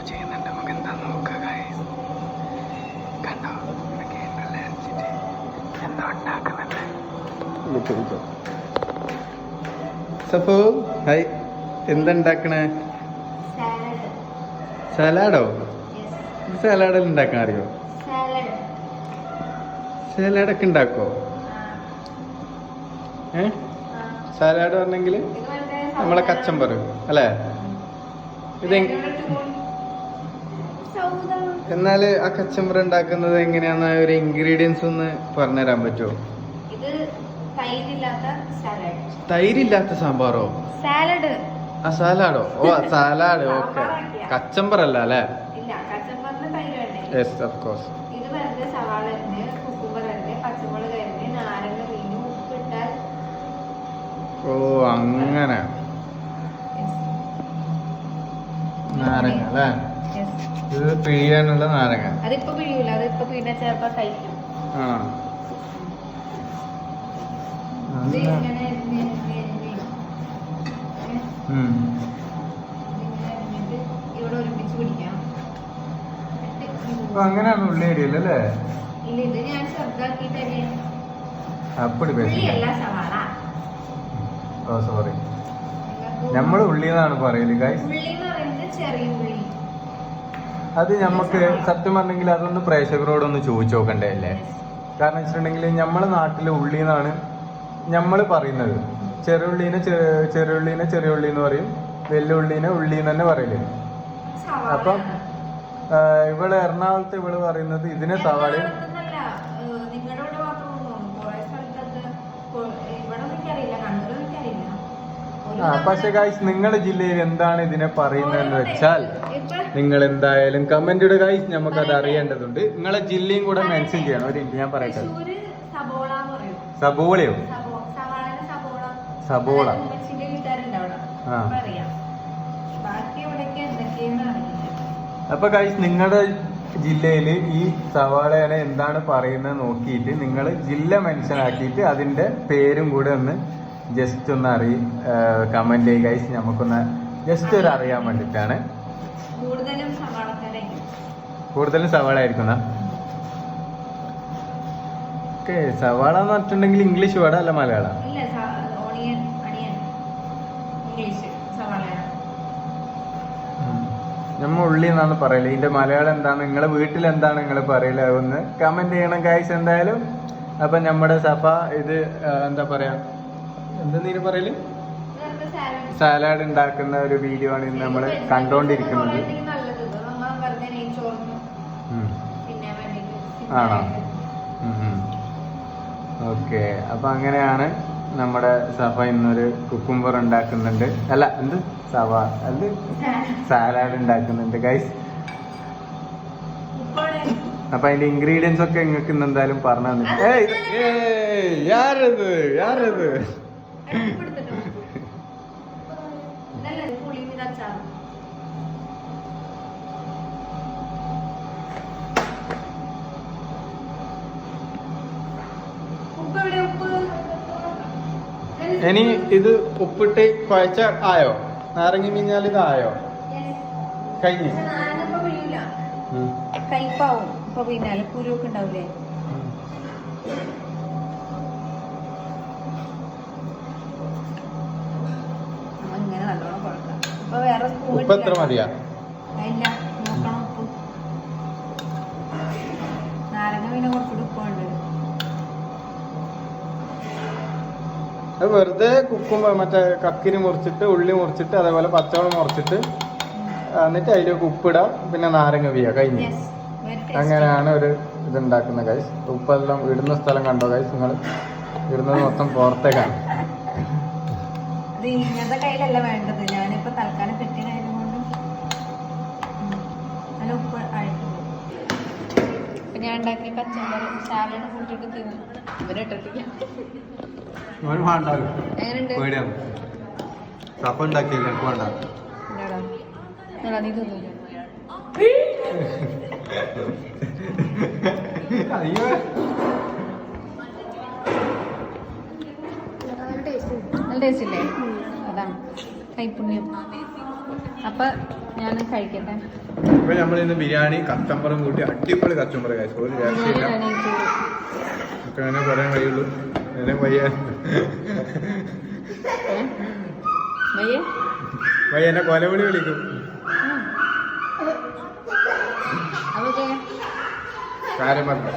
ചെയ്യുന്നുണ്ട്. നമുക്ക് എന്താ നോക്കുക. കണ്ടോ എന്താ ഉണ്ടാക്കുന്നുണ്ട്. സഫു ഹായ്, എന്താ ഉണ്ടാക്കണേ? സലാഡോ? സലാഡ് ഉണ്ടാക്കാൻ അറിയോ? സലാഡൊക്കെ ഉണ്ടാക്കോ? സലാഡ് പറഞ്ഞെങ്കിൽ നമ്മളെ കച്ചമ്പർ അല്ലേ? ഇത് എന്നാല് ആ കച്ചമ്പർ ഉണ്ടാക്കുന്നത് എങ്ങനെയാന്ന് ഒരു ഇൻഗ്രീഡിയൻസ് ഒന്ന് പറഞ്ഞുതരാൻ പറ്റുമോ? തൈരില്ലാത്ത സാമ്പാറോ? സാലഡ്. ആ സാലാഡോ? ഓ സാലാഡ്. ഓക്കെ, കച്ചമ്പർ അല്ല അല്ലേ? Yes of course. ഇത് വെറുതെ സവാള ഉണ്ട്, കുക്കുംബർ ഉണ്ട്, പച്ചമുളക് ഉണ്ട്, നാരങ്ങ പിഴിഞ്ഞ് ഉപ്പിട്ടാൽ. ഓ അങ്ങനെ നാരങ്ങ അല്ലേ? ഇത് പിഴിയാനുള്ള നാരങ്ങ. അതിപ്പോ പിഴിയൂല, അതിപ്പോ പിന്നെ ചിലപ്പോ കഴിക്കും. ആ ഇവിടെ ഒരുമിച്ച് പിടിക്കാം. അങ്ങനെയാണ് ഉള്ളി അരിയല്ലേ? ഇല്ല, ഇത് ഞാൻ ചെറുതാക്കിട്ടല്ലേ. അപ്പടി ഉള്ളിയല്ല സവാള. ഓ സോറി, നമ്മള് ഉള്ളി എന്നാണ് പറയല് ഗൈസ്. ഉള്ളി എന്ന് പറയുന്നത് ചെറിയ ഉള്ളി. അത് ഞമ്മക്ക് സത്യം പറഞ്ഞെങ്കിൽ അതൊന്ന് പ്രേക്ഷകരോടൊന്ന് ചോദിച്ചു നോക്കണ്ടേ അല്ലേ? കാരണം വെച്ചിട്ടുണ്ടെങ്കിൽ നമ്മളെ നാട്ടിലെ ഉള്ളി എന്നാണ് നമ്മള് പറയുന്നത്. ചെറുള്ളീനെ ചെറിയ ഉള്ളി എന്ന് പറയും, വെല്ലുള്ളീനെ ഉള്ളി എന്ന് തന്നെ പറയല്. അപ്പം ഇവള് എറണാകുളത്ത് ഇവള് പറയുന്നത് ഇതിനെ സവാള. പക്ഷെ ഗൈസ് നിങ്ങളുടെ ജില്ലയിൽ എന്താണ് ഇതിനെ പറയുന്നതെന്ന് വെച്ചാൽ നിങ്ങൾ എന്തായാലും കമന്റ് ഇടുക ഗൈസ്, നമുക്കത് അറിയേണ്ടതുണ്ട്. നിങ്ങളെ ജില്ലയും കൂടെ മെൻഷൻ ചെയ്യണം. ഒരു ഞാൻ പറയട്ടെ, സബോളയോ? സബോള. അപ്പൊ ഗൈസ് നിങ്ങളുടെ ജില്ലയിൽ ഈ സവാളേനെ എന്താണ് പറയുന്നത് നോക്കിയിട്ട് നിങ്ങൾ ജില്ല മെൻഷൻ ആക്കിയിട്ട് അതിന്റെ പേരും കൂടെ ഒന്ന് ജസ്റ്റ് ഒന്ന് കമന്റ് ചെയ്യുക ഗൈസ്. നമുക്കൊന്ന് ജസ്റ്റ് ഒരു അറിയാൻ വേണ്ടിട്ടാണ്. കൂടുതലും സവാള ആയിരിക്കുന്ന. ഓക്കെ, സവാള എന്ന് പറഞ്ഞിട്ടുണ്ടെങ്കിൽ ഇംഗ്ലീഷ് വേർഡ് അല്ല മലയാളം? നമ്മ ഉള്ളി എന്നാണ് പറയല്. ഇതിന്റെ മലയാളം എന്താണ്, നിങ്ങളെ വീട്ടിൽ എന്താണ് നിങ്ങൾ പറയല്? ഒന്ന് കമന്റ് ചെയ്യണം ഗൈസ് എന്തായാലും. അപ്പൊ നമ്മുടെ സഫ ഇത് എന്താ പറയാ, എന്തെന്ന് പറയല്, സാലാഡ് ഉണ്ടാക്കുന്ന ഒരു വീഡിയോ ആണ് ഇന്ന് നമ്മൾ കണ്ടോണ്ടിരിക്കുന്നത്. ആണോ? ഓക്കെ, അപ്പൊ അങ്ങനെയാണ് നമ്മുടെ സഫ ഇന്നൊരു കുക്കുംബർ ഉണ്ടാക്കുന്നുണ്ട്. അല്ല എന്ത് സാലാഡ് ഉണ്ടാക്കുന്നുണ്ട് ഗൈസ്. അപ്പൊ അതിന്റെ ഇൻഗ്രീഡിയൻസ് ഒക്കെ നിങ്ങൾക്ക് ഇന്ന് എന്തായാലും പറഞ്ഞു തന്നിട്ട്. യാരത് ഇനി ഇത് ഉപ്പിട്ട് കുഴച്ച ആയോ? നാരങ്ങ മിഞ്ഞാൽ ഇതായോ? കഴിഞ്ഞു. കയ്പാവും ഇപ്പൊ പിന്നാലെ കുരുവൊക്കെ ഉണ്ടാവില്ലേ? ഇങ്ങനെ നല്ലോണം കുഴക്കാം. ഇപ്പൊ വേറെ ഉപ്പ് എത്ര മതിയാ? ഇല്ല, നോക്കണം ഉപ്പ്. നാരങ്ങ പിന്നെ കുറച്ചുകൂടി ഉപ്പുണ്ട്. വെറുതെ കുക്കുമ്പോ മറ്റേ കക്കിരി മുറിച്ചിട്ട് ഉള്ളി മുറിച്ചിട്ട് അതേപോലെ പച്ചമുളക് മുറിച്ചിട്ട് എന്നിട്ട് അതിലേക്ക് ഉപ്പിടാം, പിന്നെ നാരങ്ങ വീഴ കഴിഞ്ഞു. അങ്ങനെയാണ് ഒരു ഇതുണ്ടാക്കുന്ന ഗൈസ്. ഉപ്പെല്ലാം ഇടുന്ന സ്ഥലം കണ്ടോ ഗൈസ്? നിങ്ങൾ ഇടുന്നത് മൊത്തം പുറത്തേക്കാണ്. ഇങ്ങനത്തെ കയ്യിലല്ല വേണ്ടത്. ഞാനിപ്പോ തൽക്കാലം കെട്ടിയതായതുകൊണ്ട് നല്ല ഉപ്പ് ആയിട്ടുണ്ട്. ഞാൻ ഉണ്ടാക്കിയ പച്ചമുളക് സാലഡ് കൂട്ടിട്ട് തിന്നു. ഇവരിട്ടിട്ടില്ല. എങ്ങനെയുണ്ട്? നീ തിന്നു. നല്ല ടേസ്റ്റ് ഇല്ലേ? അതാണ് കൈപ്പുണ്യം. അപ്പൊ ഞാൻ കഴിക്കട്ടെ. ഇപ്പൊ നമ്മളിന്ന് ബിരിയാണി കച്ചമ്പറും കൂട്ടി അടിപൊളി കച്ചമ്പറ് കഴിച്ചു. ഒരു രക്ഷയില്ല. ഒക്കെ അങ്ങനെ പറയാൻ കഴിയുള്ളൂ. അങ്ങനെ വയ്യ എന്നെ കൊലവിളി വിളിക്കും. കാര്യം പറഞ്ഞു.